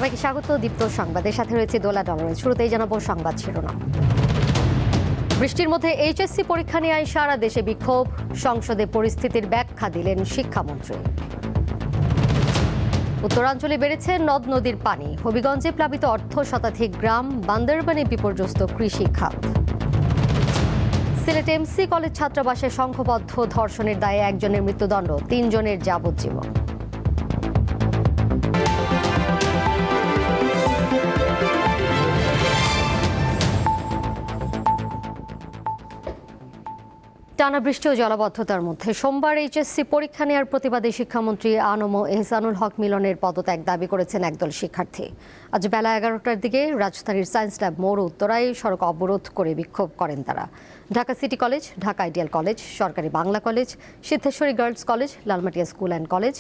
সবাইকে স্বাগত দীপ্ত সংবাদের সাথে রয়েছে দোলা ডলারের। শুরুতেই জানাবো সংবাদ শিরোনাম। বৃষ্টির মধ্যে এইচএসসি পরীক্ষা নিয়ে সারা দেশে বিক্ষোভ, সংসদে পরিস্থিতির ব্যাখ্যা দিলেন শিক্ষামন্ত্রী। উত্তরাঞ্চলে বেড়েছে নদ নদীর পানি, হবিগঞ্জে প্লাবিত শতাধিক গ্রাম, বান্দরবানে বিপর্যস্ত কৃষি খাত। সিলেট এমসি কলেজ ছাত্রাবাসে সংঘবদ্ধ ধর্ষণের দায়ে একজনের মৃত্যুদণ্ড, ৩ জনের যাবজ্জীবন। টানা বৃষ্টি ও জলাবদ্ধতার মধ্যে সোমবার এইচএসসি পরীক্ষা নেওয়ার প্রতিবাদে শিক্ষামন্ত্রী আনম ও এহসানুল হক মিলনের পদত্যাগ দাবি করেছেন একদল শিক্ষার্থী। আজ বেলা 11টার দিকে রাজধানীর সায়েন্স ল্যাব মোড় উত্তরায় সড়ক অবরোধ করে বিক্ষোভ করেন তারা। Dhaka city college, Dhaka ideal college, সরকারি Bangla college, Siddheswari girls college, Lalmatia school and college,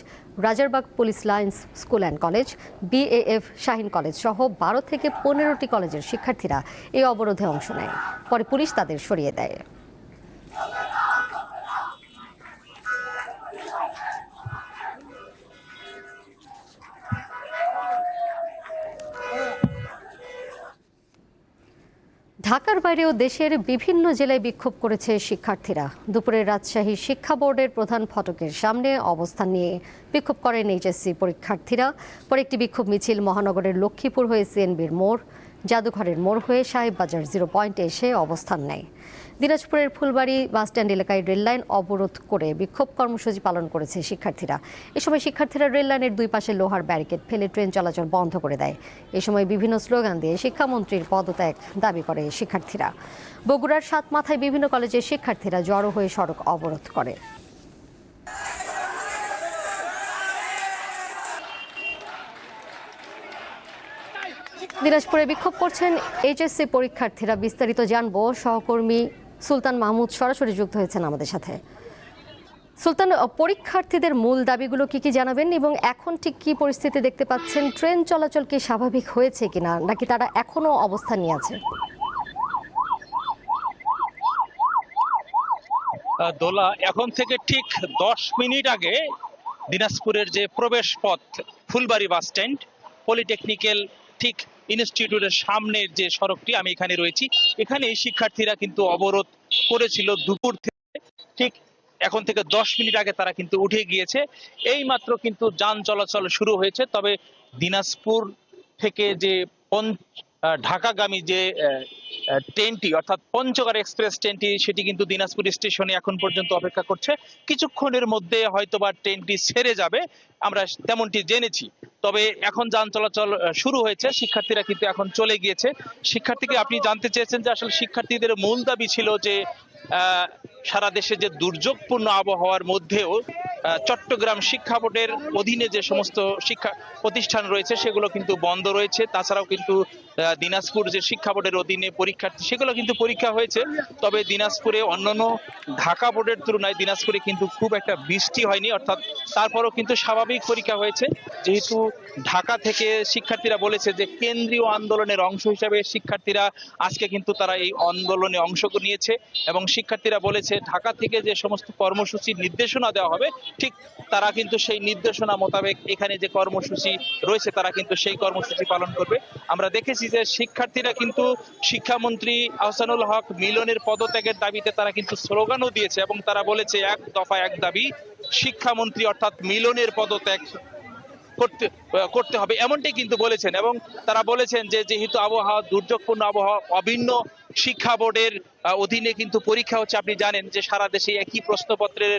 Rajarbagh police lines school and college, BAF Shaheen college সহ 12 থেকে 15টি কলেজের শিক্ষার্থীরা এই অবরোধে অংশ নেয়। পরে পুলিশ তাদের সরিয়ে দেয়। ঢাকার বাইরেও দেশের বিভিন্ন জেলায় বিক্ষোভ করেছে শিক্ষার্থীরা। দুপুরে রাজশাহী শিক্ষা বোর্ডের প্রধান ফটকের সামনে অবস্থান নিয়ে বিক্ষোভ করেন এইচএসসি পরীক্ষার্থীরা। পরে একটি বিক্ষোভ মিছিল মহানগরের লক্ষ্মীপুর হয়ে সিএনবির মোড়, জাদুঘরের মোড় হয়ে সাহেববাজার 0 পয়েন্টে এসে অবস্থান নেয়। দিনাজপুরের ফুলবাড়ি বাসস্ট্যান্ড এলাকায় রেললাইন অবরোধ করে বিক্ষোভ কর্মসূচি পালন করেছে শিক্ষার্থীরা। এ সময় শিক্ষার্থীরা রেললাইনের দুই পাশে লোহার ব্যারিকেড ফেলে ট্রেন চলাচল বন্ধ করে দেয়। এ সময় বিভিন্ন স্লোগান দিয়ে শিক্ষামন্ত্রীর পদত্যাগ দাবি করে শিক্ষার্থীরা। বগুড়ার সাতমাথায় বিভিন্ন কলেজের শিক্ষার্থীরা জড়ো হয়ে সড়ক অবরোধ করে। দিনাজপুরে বিক্ষোভ করছেন এইচএসসি পরীক্ষার্থীরা। বিস্তারিত জানবো, সহকর্মী সুলতান মাহমুদ সরাসরি যুক্ত হয়েছেন আমাদের সাথে। সুলতান, পরীক্ষার্থীদের মূল দাবিগুলো কি জানাবেন এবং এখন ঠিক কি পরিস্থিতি দেখতে পাচ্ছেন? ট্রেন চলাচল কি স্বাভাবিক হয়েছে কিনা, নাকি তারা এখনো অবস্থান নিয়ে আছে? দোলা, এখন থেকে ঠিক 10 মিনিট আগে দিনাজপুরের যে প্রবেশ পথ ফুলবাড়ি বাস স্ট্যান্ড, পলিটেকনিক্যাল ঠিক ইনস্টিটিউটের সামনের যে সড়কটি, আমি এখানে রয়েছি, এখানে শিক্ষার্থীরা কিন্তু অবরোধ করেছিল দুপুর থেকে। ঠিক এখন থেকে 10 মিনিট আগে তারা কিন্তু উঠে গিয়েছে। এই মাত্র কিন্তু যান চলাচল শুরু হয়েছে। তবে দিনাজপুর থেকে যে ঢাকাগামী যে ট্রেনটি, অর্থাৎ পঞ্চগড় এক্সপ্রেস ট্রেনটি, সেটি কিন্তু দিনাজপুর স্টেশনে এখন পর্যন্ত অপেক্ষা করছে। কিছুক্ষণের মধ্যে হয়তোবা ট্রেনটি ছেড়ে যাবে, আমরা তেমনটি জেনেছি। তবে এখন যান চলাচল শুরু হয়েছে, শিক্ষার্থীরা কিন্তু এখন চলে গিয়েছে। শিক্ষার্থীকে আপনি জানতে চেয়েছেন যে আসলে শিক্ষার্থীদের মূল দাবি ছিল যে সারা দেশে যে দুর্যোগপূর্ণ আবহাওয়ার মধ্যেও চট্টগ্রাম শিক্ষা বোর্ডের অধীনে যে সমস্ত শিক্ষা প্রতিষ্ঠান রয়েছে সেগুলো কিন্তু বন্ধ রয়েছে। তাছাড়াও কিন্তু দিনাজপুর যে শিক্ষা বোর্ডের অধীনে পরীক্ষার্থী, সেগুলো কিন্তু পরীক্ষা হয়েছে। তবে দিনাজপুরে অন্যান্য ঢাকা বোর্ডের তুলনায় দিনাজপুরে কিন্তু খুব একটা বৃষ্টি হয়নি, অর্থাৎ তারপরও কিন্তু স্বাভাবিক পরীক্ষা হয়েছে। যেহেতু ঢাকা থেকে শিক্ষার্থীরা বলেছে যে কেন্দ্রীয় আন্দোলনের অংশ হিসাবে শিক্ষার্থীরা আজকে কিন্তু তারা এই আন্দোলনে অংশ নিয়েছে এবং শিক্ষার্থীরা বলেছে ঢাকা থেকে যে সমস্ত কর্মসূচির নির্দেশনা দেওয়া হবে, ঠিক তারা কিন্তু সেই নির্দেশনা মোতাবেক এখানে যে কর্মসূচি রয়েছে তারা কিন্তু সেই কর্মসূচি পালন করবে। আমরা দেখেছি যে শিক্ষার্থীরা কিন্তু শিক্ষামন্ত্রী আহসানুল হক মিলনের পদত্যাগের দাবিতে তারা কিন্তু স্লোগানও দিয়েছে এবং তারা বলেছে এক দফা এক দাবি, শিক্ষামন্ত্রী অর্থাৎ মিলনের পদত্যাগ করতে হবে, এমনটাই কিন্তু বলেছেন। এবং তারা বলেছেন যে যেহেতু আবহাওয়া দুর্যোগপূর্ণ আবহাওয়া, অভিন্ন শিক্ষা বোর্ডের অধীনে কিন্তু পরীক্ষা হচ্ছে, আপনি জানেন যে সারা দেশে একই প্রশ্নপত্রের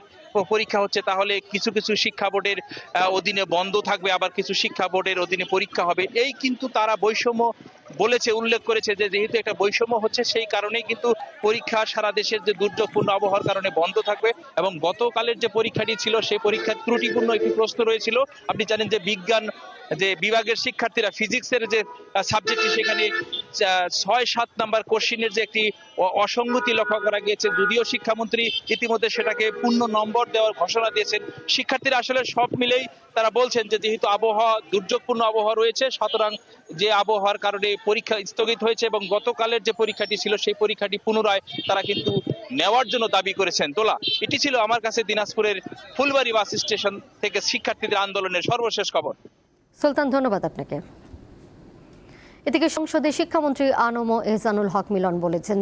পরীক্ষা হচ্ছে, তাহলে কিছু কিছু শিক্ষা বোর্ডের অধীনে বন্ধ থাকবে, আবার কিছু শিক্ষা বোর্ডের অধীনে পরীক্ষা হবে। এই কিন্তু তারা বৈষম্য বলেছে, উল্লেখ করেছে যে যেহেতু একটা বৈষম্য হচ্ছে, সেই কারণেই কিন্তু পরীক্ষা সারা দেশের যে দুর্যোগপূর্ণ আবহাওয়ার কারণে বন্ধ থাকবে। এবং গতকালের যে পরীক্ষাটি ছিল সেই পরীক্ষার ত্রুটিপূর্ণ একটি প্রশ্ন রয়েছিল। আপনি জানেন যে বিজ্ঞান যে বিভাগের শিক্ষার্থীরা ফিজিক্সের যে সাবজেক্টটি, সেখানে 6-7 নাম্বার কোশ্চিনের যে একটি অসঙ্গতি লক্ষ্য করা গিয়েছে। যদিও শিক্ষামন্ত্রী ইতিমধ্যে সেটাকে পূর্ণ নম্বর দেওয়ার ঘোষণা দিয়েছেন, শিক্ষার্থীরা আসলে সব মিলেই তারা বলছেন যে যেহেতু আবহাওয়া দুর্যোগপূর্ণ আবহাওয়া রয়েছে, সুতরাং যে আবহাওয়ার কারণে পরীক্ষা স্থগিত হয়েছে এবং গতকালের যে পরীক্ষাটি ছিল সেই পরীক্ষাটি পুনরায় তারা কিন্তু নেওয়ার জন্য দাবি করেছেন। তোলা, এটি ছিল আমার কাছে দিনাজপুরের ফুলবাড়ি বাস স্টেশন থেকে শিক্ষার্থীদের আন্দোলনের সর্বশেষ খবর। সুলতান, ধন্যবাদ আপনাকে। এদিকে সংসদে শিক্ষামন্ত্রী আনম এহসানুল হক মিলন বলেছেন,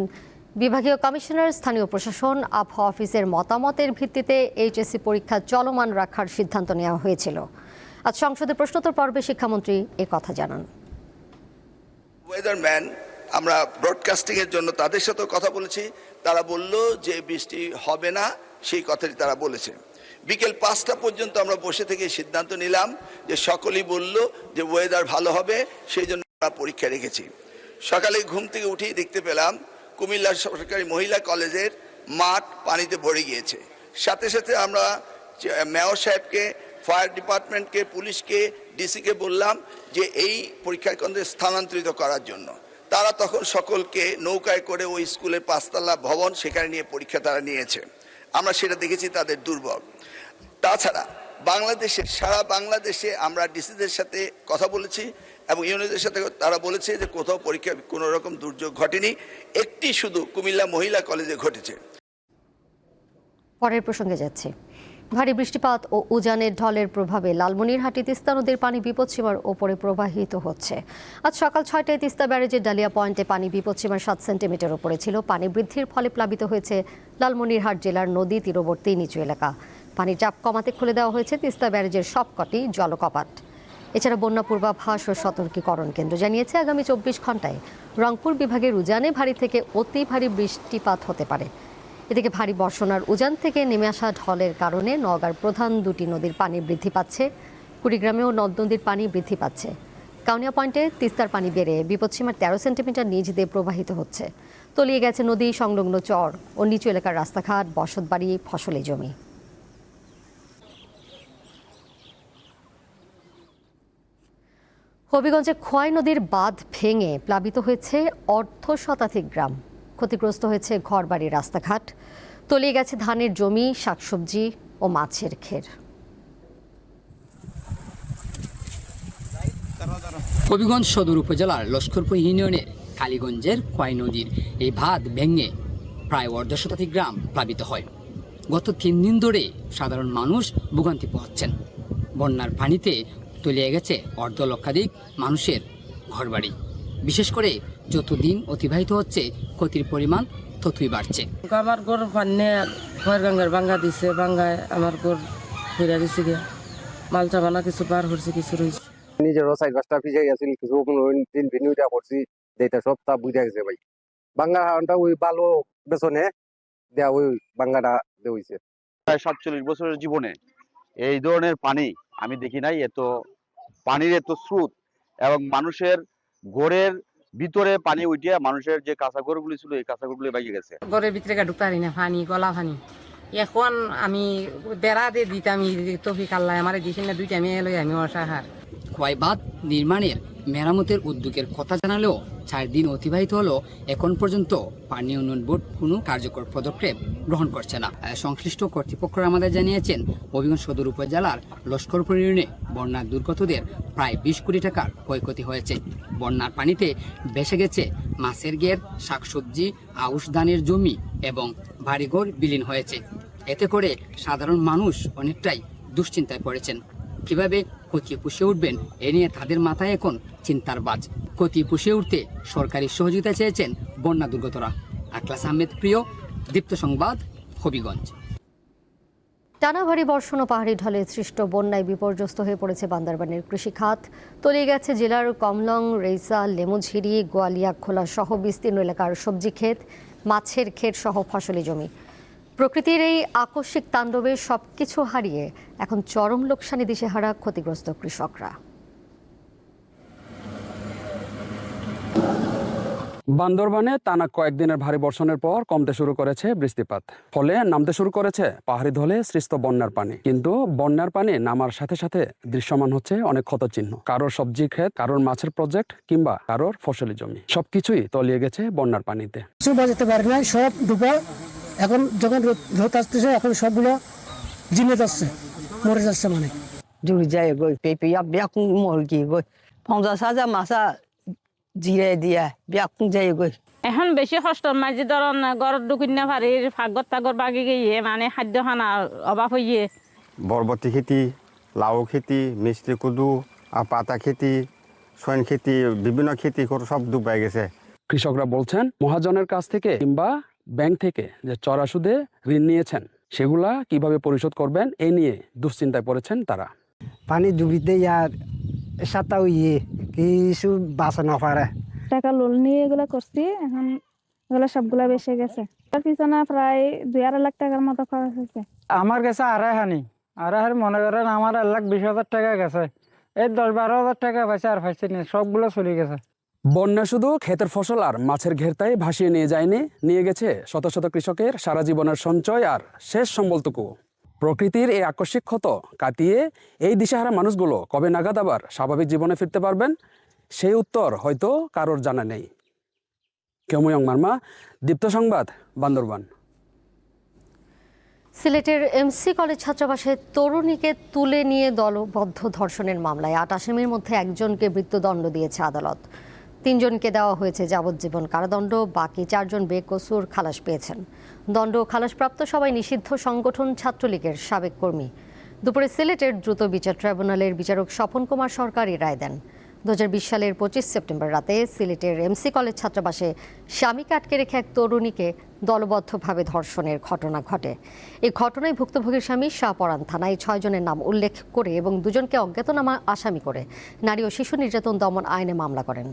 বিভাগীয় কমিশনার, স্থানীয় প্রশাসন, আবহাওয়া অফিসের মতামতের ভিত্তিতে এইচএসসি পরীক্ষা চলমান রাখার সিদ্ধান্ত নেওয়া হয়েছিল। আজ সংসদে প্রশ্নোত্তর পর্বে শিক্ষামন্ত্রী কথা জানান। ওয়েদারম্যান আমরা ব্রডকাস্টিং এর জন্য তাদের সাথে কথা বলেছি, তারা বলল যে বৃষ্টি হবে না, সেই কথাটি তারা বলেছে। বিকেল 5টা পর্যন্ত আমরা বসে থেকে সিদ্ধান্ত নিলাম যে সকলেই বলল যে ওয়েদার ভালো হবে, সেই জন্য আমরা পরীক্ষা রেখেছি। সকালে ঘুম থেকে উঠেই দেখতে পেলাম কুমিল্লা সরকারি মহিলা কলেজের মাঠ পানিতে ভরে গিয়েছে। সাথে সাথে আমরা মেয়র সাহেবকে, ফায়ার ডিপার্টমেন্টকে, পুলিশকে, ডিসিকে বললাম যে এই পরীক্ষা কেন্দ্রে স্থানান্তরিত করার জন্য। তারা তখন সকলকে নৌকায় করে ওই স্কুলের 5তলা ভবন সেখানে নিয়ে পরীক্ষা তারা নিয়েছে। আমরা সেটা দেখেছি তাদের দুর্ভোগ। তাছাড়া সারা বাংলাদেশে আমরা ডিসিদের সাথে কথা বলেছি এবং ইউনিয়নদের সাথে তারা বলেছে যে কোথাও পরীক্ষা কোনো রকম দুর্যোগ ঘটেনি, একটি শুধু কুমিল্লা মহিলা কলেজে ঘটেছে। পরের প্রসঙ্গে যাচ্ছে। ভারী বৃষ্টিপাত ও উজানের ঢলের প্রভাবে লালমনিরহাটে তিস্তা নদীর পানি বিপদসীমার ওপরে প্রবাহিত হচ্ছে। আজ সকাল 6টায় তিস্তা ব্যারেজের ডালিয়া পয়েন্টে পানি বিপদসীমার 7 সেন্টিমিটার ওপরে ছিল। পানি বৃদ্ধির ফলে প্লাবিত হয়েছে লালমনিরহাট জেলার নদী তীরবর্তী নিচু এলাকা। পানির চাপ কমাতে খুলে দেওয়া হয়েছে তিস্তা ব্যারেজের সবকটি জলকপাট। এছাড়া বন্যা পূর্বাভাস ও সতর্কীকরণ কেন্দ্র জানিয়েছে, আগামী 24 ঘন্টায় রংপুর বিভাগের উজানে ভারী থেকে অতি ভারী বৃষ্টিপাত হতে পারে। এদিকে ভারী বর্ষণ আর উজান থেকে নেমে আসা ঢলের কারণে নওগাঁর প্রধান দুটি নদীর পানি বৃদ্ধি পাচ্ছে। কুড়িগ্রামেও নদ নদীর পানি বৃদ্ধি পাচ্ছে। কাউনিয়া পয়েন্টে তিস্তার পানি বেড়ে বিপদসীমার 13 সেন্টিমিটার নিচ দিয়ে প্রবাহিত হচ্ছে। তলিয়ে গেছে নদী সংলগ্ন চর ও নিচু এলাকার রাস্তাঘাট, বসতবাড়ি, ফসলি জমি। হবিগঞ্জে খোয়াই নদীর বাঁধ ভেঙে প্লাবিত হয়েছে অর্ধশতাধিক গ্রাম। ক্ষতিগ্রস্ত হয়েছে ঘরবাড়ি, রাস্তাঘাট, তলিয়ে গেছে ধানের জমি, শাকসবজি ও মাছের ক্ষেত। হবিগঞ্জ সদর উপজেলার লস্করপুর ইউনিয়নের কালীগঞ্জের খোয়াই নদীর এই বাঁধ ভেঙে প্রায় অর্ধশতাধিক গ্রাম প্লাবিত হয়। গত 3 দিন ধরে সাধারণ মানুষ ভোগান্তি পোহাচ্ছেন। বন্যার পানিতে তলিয়ে গেছে অর্ধ লক্ষাধিক মানুষের ঘরবাড়ি। বিশেষ করে যত দিন অতিবাহিত হচ্ছে ক্ষতির পরিমাণ ততই বাড়ছে। আমার ঘর পান্নে ঘর গঙ্গার বাঙ্গা দিছে, বাঙ্গায় আমার ঘর ফিরে দিছে গিয়া মালটা বানা কিছু পার হচ্ছে, কিছু রয়েছে। নিজেরও 4-5টা পিছিয়ে গেছিল, কিছু দিন ভিন্নটা করছি, যেটা সব তা বুঝে গেছে ভাই। বাঙ্গা হাওনটা ওই বালো বেসনে দেয়া, ওই বাঙ্গাটা হইছে। প্রায় 47 বছরের জীবনে এই ধরনের পানি আমি দেখি নাই। এত পানির এত স্রোত এবং মানুষের ঘরের ভিতরে পানি উঠিয়া মানুষের যে কাঁচা ঘরগুলি ছিল এই কাঁচা ঘরগুলি বাইরে গেছে। ঘরের ভিতরে ঢুকতে পারি না, পানি গলা পানি। এখন আমি বেড়া দিয়ে দিতাম তফিক আল্লাহ আমার দিছেন না, 2টা মেয়ে লই আমি অসাহার। খোয়াই বাঁধ নির্মাণের মেরামতের উদ্যোগের কথা জানালেও 4 দিন অতিবাহিত হলো, এখন পর্যন্ত পানি উন্নয়ন বোর্ড কোনো কার্যকর পদক্ষেপ গ্রহণ করছে না। সংশ্লিষ্ট কর্তৃপক্ষরা আমাদের জানিয়েছেন, হবিগঞ্জ সদর উপজেলার লস্করপুর ইউনিয়নে বন্যার দুর্গতদের প্রায় 20 কোটি টাকার ক্ষয়ক্ষতি হয়েছে। বন্যার পানিতে ভেসে গেছে মাছের ঘের, শাকসবজি, আউশ ধানের জমি এবং বাড়িঘর বিলীন হয়েছে। এতে করে সাধারণ মানুষ অনেকটাই দুশ্চিন্তায় পড়েছেন। কিভাবে ক্ষতি পুষিয়ে উঠবেন এ নিয়ে তাদের মাথায় এখন চিন্তার বাজ। ক্ষতি পুষিয়ে উঠতে সরকারি সহযোগিতা চেয়েছেন বন্যা দুর্গতরা। আকলাস আহমেদ প্রিয়, দীপ্ত সংবাদ, হবিগঞ্জ। টানা ভারী বর্ষণ ও পাহাড়ি ঢলে সৃষ্ট বন্যায় বিপর্যস্ত হয়ে পড়েছে বান্দরবানের কৃষি খাত। তলিয়ে গেছে জেলার কমলং, রেইসা, লেমুঝিরি, গোয়ালিয়া খোলা সহ বিস্তীর্ণ এলাকার সবজি ক্ষেত, মাছের ক্ষেত সহ ফসলি জমি। প্রকৃতির এই আকস্মিক তাণ্ডবে সবকিছু হারিয়ে এখন চরম লোকসানি দিশেহারা ক্ষতিগ্রস্ত কৃষকরা। বান্দরবানে টানা কয়েকদিনের ভারী বর্ষণের পর কমতে শুরু করেছে বৃষ্টিপাত, ফলে নামতে শুরু করেছে পাহাড়ি ঢলে সৃষ্ট বন্যার পানি। কিন্তু বন্যার পানি নামার সাথে সাথে দৃশ্যমান হচ্ছে অনেক ক্ষতচিহ্ন। কারোর সবজি ক্ষেত, কারোর মাছের প্রজেক্ট কিংবা কারোর ফসলি জমি, সবকিছুই তলিয়ে গেছে বন্যার পানিতে। কিছু বাজাতে পারে না, সব ডুবা। এখন যখন রোদ আসতেছে, এখন সবগুলো জিমে যাচ্ছে, মরে যাচ্ছে। মানে জুড়ি যায় গই পেপিয়া বেকুং মুরগি গই 50,000 মাছা জিরে দিয়া বেকুং যায় গই। এখন বেশি কষ্ট মাঝে ধরন গড় ঢুকিনা ভারির ফাগর তাগর বাগি গিয়ে মানে খাদ্য খানার অভাব হইয়ে। বরবটি খেতি, লাউ খেতি, মিষ্টি কুদু, পাতা খেতি, সোয়াইন খেতি বিভিন্ন খেতি সব ডুবাই গেছে। কৃষকরা বলছেন মহাজনের কাছ থেকে কিংবা ব্যাংক থেকে যে চড়া সুদে ঋণ নিয়েছেন সেগুলা কিভাবে পরিশোধ করবেন এই নিয়ে দুশ্চিন্তায় পড়েছেন তারা। পানি ডুবিতে আর সাতা ইয়ে কিছু বাঁচা না পারে। টাকা লোন নিয়ে এগুলো করছি, এখন এগুলো সবগুলা বেসে গেছে। তার পিছনে প্রায় 2-2.5 লাখ টাকার মতো খরচ হয়েছে। আমার কাছে আড়াই মনে করেন আমার 1,20,000 টাকা গেছে। এই 10-12,000 টাকা পাইছে আর পাইছে না, সবগুলো চলে গেছে। বন্যা শুধু ক্ষেতের ফসল আর মাছের ঘেরটাই ভাসিয়ে নিয়ে যায়নি, নিয়ে গেছে শত শত কৃষকের সারা জীবনের সঞ্চয় আর শেষ সম্বলটুকু। প্রকৃতির এই আকস্মিক ক্ষত কাটিয়ে এই দিশেহারা মানুষগুলো কবে নাগাদ আবার স্বাভাবিক জীবনে ফিরতে পারবেন সেই উত্তর হয়তো কারোর জানা নেই। কেময়ং মার্মা, দীপ্ত সংবাদ, বান্দরবান। সিলেটের এমসি কলেজ ছাত্রাবাসে তরুণীকে তুলে নিয়ে দলবদ্ধ ধর্ষণের মামলায় 8 আসামির মধ্যে একজনকে মৃত্যুদণ্ড দিয়েছে আদালত। 3 জনকে দেওয়া হয়েছে যাবজ্জীবন কারাদণ্ড, বাকি 4 জন বেকসুর খালাস পেয়েছেন। দণ্ড খালাসপ্রাপ্ত সবাই নিষিদ্ধ সংগঠন ছাত্রলীগের সাবেক কর্মী। দুপুরে সিলেটের দ্রুত বিচার ট্রাইব্যুনালের বিচারক স্বপন কুমার সরকার এই রায় দেন। 2020 সালের 25 সেপ্টেম্বর রাতে সিলেটের এমসি কলেজ ছাত্রাবাসে স্বামীকে আটকে রেখে এক তরুণীকে দলবদ্ধভাবে ধর্ষণের ঘটনা ঘটে। এই ঘটনায় ভুক্তভোগীর স্বামী শাহপরান থানায় 6 জনের নাম উল্লেখ করে এবং 2 জনকে অজ্ঞাতনামা আসামি করে নারী ও শিশু নির্যাতন দমন আইনে মামলা করেন।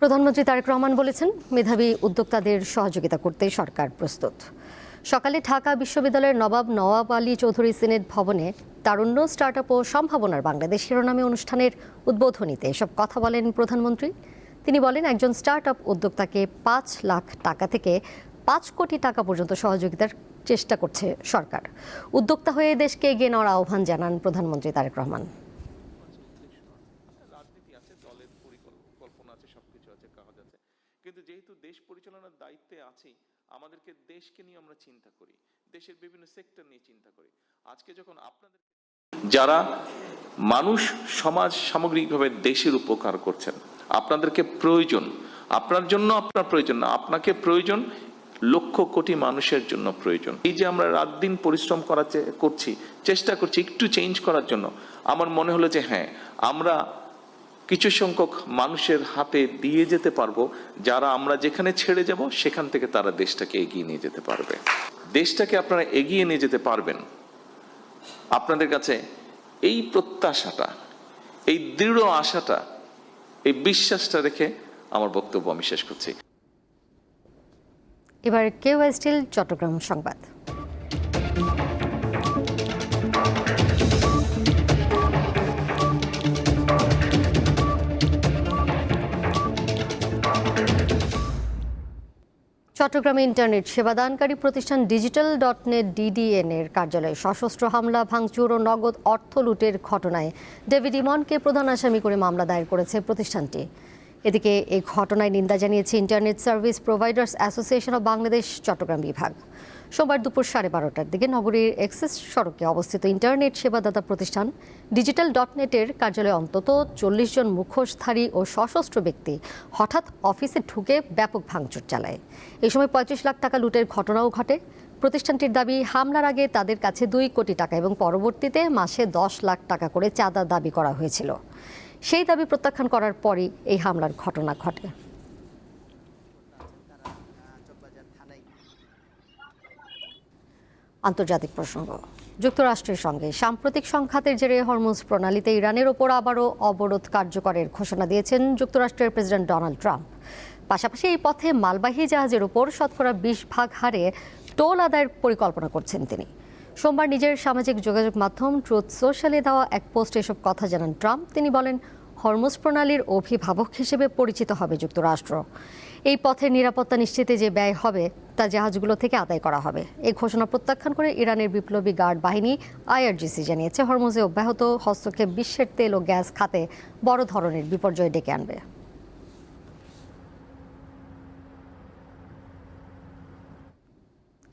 প্রধানমন্ত্রী তারেক রহমান বলেছেন, মেধাবী উদ্যোক্তাদের সহযোগিতা করতে সরকার প্রস্তুত। সকালে ঢাকা বিশ্ববিদ্যালয়ের নওয়াব আলী চৌধুরী সিনেট ভবনে তারুণ্য, স্টার্টআপ ও সম্ভাবনার বাংলাদেশ শিরোনামে অনুষ্ঠানের উদ্বোধনীতে এসব কথা বলেন প্রধানমন্ত্রী। তিনি বলেন, একজন স্টার্টআপ উদ্যোক্তাকে 5 লাখ টাকা থেকে 5 কোটি টাকা পর্যন্ত সহযোগিতার চেষ্টা করছে সরকার। উদ্যোক্তা হয়ে দেশকে এগিয়ে নেওয়ার আহ্বান জানান প্রধানমন্ত্রী তারেক রহমান। কিন্তু যেহেতু দেশ পরিচালনার দায়িত্বে আছি, আমাদেরকে দেশকে নিয়ে আমরা চিন্তা করি, দেশের বিভিন্ন সেক্টর নিয়ে চিন্তা করি। আজকে যখন আপনাদের যারা মানুষ সমাজ সামগ্রিকভাবে দেশের উপকার করছেন, আপনাদেরকে প্রয়োজন, আপনার জন্য আপনার প্রয়োজন না, আপনাকে প্রয়োজন লক্ষ কোটি মানুষের জন্য প্রয়োজন। এই যে আমরা রাত দিন পরিশ্রম করছি, চেষ্টা করছি একটু চেঞ্জ করার জন্য, আমার মনে হলো যে হ্যাঁ, আমরা কিছু সংখ্যক মানুষের হাতে দিয়ে যেতে পারবো, যারা আমরা যেখানে ছেড়ে যাব সেখান থেকে তারা দেশটাকে এগিয়ে নিয়ে যেতে পারবে। দেশটাকে আপনারা এগিয়ে নিয়ে যেতে পারবেন। আপনাদের কাছে এই প্রত্যাশাটা, এই দৃঢ় আশাটা, এই বিশ্বাসটা রেখে আমার বক্তব্য আমি শেষ করছি। এবার কেওয়াই স্টিল চট্টগ্রাম সংবাদ। চট্টগ্রামে ইন্টারনেট সেবাদানকারী প্রতিষ্ঠান digital.net DDN এর কার্যালয়ে সশস্ত্র হামলা, ভাঙচুর ও নগদ অর্থ লুটের ঘটনায় ডেভিড ইমনকে প্রধান আসামি করে মামলা দায়ের করেছে প্রতিষ্ঠানটি। এদিকে এই ঘটনায় নিন্দা জানিয়েছে internet service providers association of Bangladesh Chattogram বিভাগ। সোমবার দুপুর 12:30টার দিকে নগরীর এক্সেস সড়কে অবস্থিত ইন্টারনেট সেবাদাতা প্রতিষ্ঠান digital.net এর কার্যালয়ে অন্তত 40 জন মুখোশধারী ও সশস্ত্র ব্যক্তি হঠাৎ অফিসে ঢুকে ব্যাপক ভাঙচুর চালায়। এই সময় 35 লাখ টাকা লুটের ঘটনাও ঘটে। প্রতিষ্ঠানটির দাবি, হামলার আগে তাদের কাছে 2 কোটি টাকা এবং পরবর্তীতে মাসে 10 লাখ টাকা করে চাঁদা দাবি করা হয়েছিল। সেই দাবি প্রত্যাখ্যান করার পরই এই হামলার ঘটনা ঘটে। আন্তর্জাতিক প্রসঙ্গ। যুক্তরাষ্ট্রের সঙ্গে সাম্প্রতিক সংঘাতের জেরে হরমুজ প্রণালীতে ইরানের ওপর আবারও অবরোধ কার্যকরের ঘোষণা দিয়েছেন যুক্তরাষ্ট্রের প্রেসিডেন্ট ডোনাল্ড ট্রাম্প। পাশাপাশি এই পথে মালবাহী জাহাজের ওপর শতকরা 20% হারে টোল আদায়ের পরিকল্পনা করছেন তিনি। সোমবার নিজের সামাজিক যোগাযোগ মাধ্যম ট্রুথ সোশ্যালে দেওয়া এক পোস্টে এসব কথা জানান ট্রাম্প। তিনি বলেন, হরমুজ প্রণালীর অভিভাবক হিসেবে পরিচিত হবে যুক্তরাষ্ট্র। এই পথের নিরাপত্তা নিশ্চিতে যে ব্যয় হবে তা জাহাজগুলো থেকে আদায় করা হবে। এই ঘোষণা প্রত্যাখ্যান করে ইরানের বিপ্লবী গার্ড বাহিনী IRGC জানিয়েছে, হরমুজে অব্যাহত হস্তক্ষেপ বিশ্বের তেল ও গ্যাস খাতে বড় ধরনের বিপর্যয় ডেকে আনবে।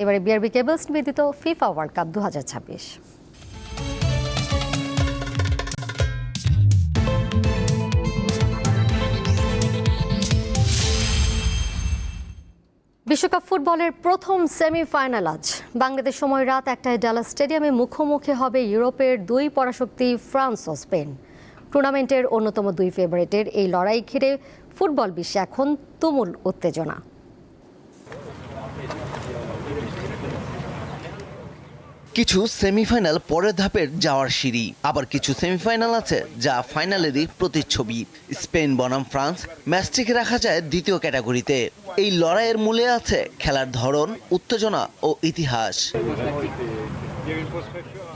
এবারে বিআরবি কেবলস নিবেদিত ফিফা ওয়ার্ল্ড কাপ 2026। বিশ্বকাপ ফুটবলের প্রথম সেমিফাইনাল আজ বাংলাদেশ সময় রাত 1টায় ডালাস স্টেডিয়ামে মুখোমুখি হবে ইউরোপের দুই পরাশক্তি ফ্রান্স ও স্পেন। টুর্নামেন্টের অন্যতম দুই ফেভারিটের এই লড়াই ঘিরে ফুটবল বিশ্বে এখন তুমুল উত্তেজনা। কিছু সেমিফাইনাল পরের ধাপের যাওয়ার সিঁড়ি, আবার কিছু সেমিফাইনাল আছে যা ফাইনালেরই প্রতিচ্ছবি। স্পেন বনাম ফ্রান্স ম্যাচটিকে রাখা যায় দ্বিতীয় ক্যাটাগরিতে। এই লড়াইয়ের মূলে আছে খেলার ধরন, উত্তেজনা ও ইতিহাস।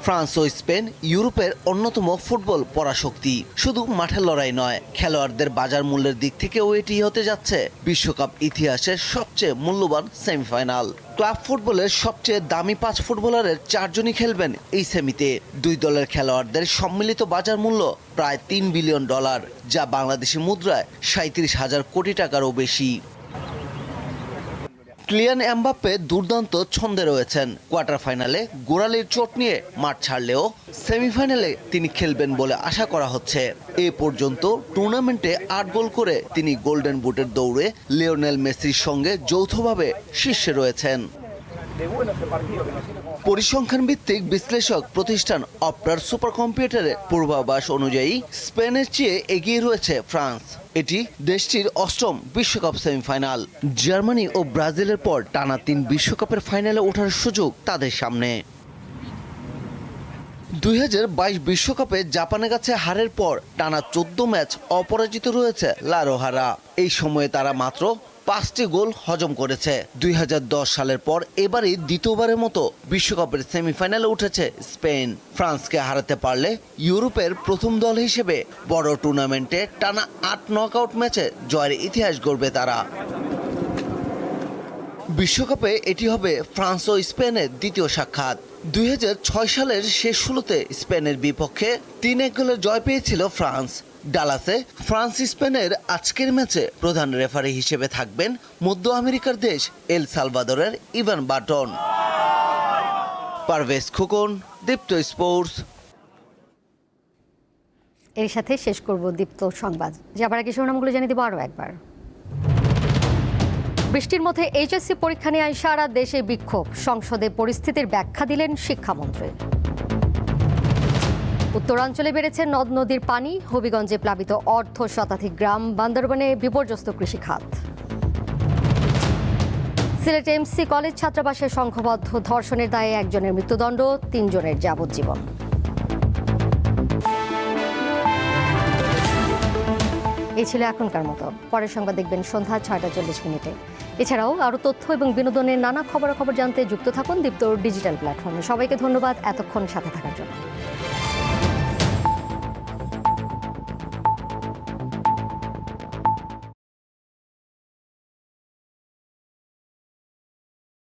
ফ্রান্স ও স্পেন ইউরোপের অন্যতম ফুটবল পরাশক্তি। শুধু মাঠের লড়াই নয়, খেলোয়াড়দের বাজার মূল্যের দিক থেকেও এটি হতে যাচ্ছে বিশ্বকাপ ইতিহাসের সবচেয়ে মূল্যবান সেমিফাইনাল। ক্লাব ফুটবলের সবচেয়ে দামি 5 ফুটবলারের 4 জনই খেলবেন এই সেমিতে। দুই দলের খেলোয়াড়দের সম্মিলিত বাজার মূল্য প্রায় $3 বিলিয়ন, যা বাংলাদেশি মুদ্রায় 37,000 কোটি টাকারও বেশি। কিলিয়ান এমবাপ্পে দুর্দান্ত ছন্দে রয়েছেন। কোয়ার্টার ফাইনালে গোড়ালির চোট নিয়ে মাঠ ছাড়লেও সেমিফাইনালে তিনি খেলবেন বলে আশা করা হচ্ছে। এ পর্যন্ত টুর্নামেন্টে 8 গোল করে তিনি গোল্ডেন বুটের দৌড়ে লিওনেল মেসির সঙ্গে যৌথভাবে শীর্ষে রয়েছেন। পরিসংখ্যান ভিত্তিক বিশ্লেষক প্রতিষ্ঠান অপটার সুপার কম্পিউটারের পূর্বাভাস অনুযায়ী স্পেনের চেয়ে এগিয়ে রয়েছে ফ্রান্স। এটি দেশটির 8ম বিশ্বকাপ সেমিফাইনাল। জার্মানি ও ব্রাজিলের পর টানা 3 বিশ্বকাপের ফাইনালে ওঠার সুযোগ তাদের সামনে। 2022 বিশ্বকাপে জাপানের কাছে হারের পর টানা 14 ম্যাচ অপরাজিত রয়েছে লা রোহারা। এই সময়ে তারা মাত্র 5টি গোল হজম করেছে। 2010 সালের পর এবারই দ্বিতীয়বারের মতো বিশ্বকাপের সেমিফাইনালে উঠেছে স্পেন। ফ্রান্সকে হারাতে পারলে ইউরোপের প্রথম দল হিসেবে বড় টুর্নামেন্টে টানা 8 নকআউট ম্যাচে জয়ের ইতিহাস গড়বে তারা। বিশ্বকাপে এটি হবে ফ্রান্স ও স্পেনের দ্বিতীয় সাক্ষাৎ। 2006 সালের শেষ ষোলোতে স্পেনের বিপক্ষে 3-1 গোলের জয় পেয়েছিল ফ্রান্স। ডালাসে ফ্রান্স স্পেনের আজকের ম্যাচে প্রধান রেফারি হিসেবে থাকবেন মধ্য আমেরিকার দেশ এল সালভাদরের ইভান বাটন। পারভেজ খোকন, দীপ্ত স্পোর্টস। এর সাথে শেষ করব দীপ্ত সংবাদ। যাবার আগে শিরোনামগুলো জানিয়ে দেব আরও একবার। বৃষ্টির মধ্যে এইচএসসি পরীক্ষা নিয়ে সারা দেশে বিক্ষোভ, সংসদে পরিস্থিতির ব্যাখ্যা দিলেন শিক্ষামন্ত্রী। উত্তরাঞ্চলে বেড়েছে নদ নদীর পানি, হবিগঞ্জে প্লাবিত 1/2 শতাধিক গ্রাম, বান্দরবানে বিপর্যস্ত কৃষিখাত। সিলেট এমসি কলেজ ছাত্রাবাসে সংঘবদ্ধ ধর্ষণের দায়ে একজনের মৃত্যুদণ্ড, 3 জনের যাবজ্জীবন। এই ছিল এখনকার মতো। পরের সংবাদ দেখবেন সন্ধ্যা 6টা 40 মিনিটে। এছাড়াও আরও তথ্য এবং বিনোদনের নানা খবরাখবর জানতে যুক্ত থাকুন দীপ্তর ডিজিটাল প্ল্যাটফর্মে। সবাইকে ধন্যবাদ এতক্ষণ সাথে থাকার জন্য।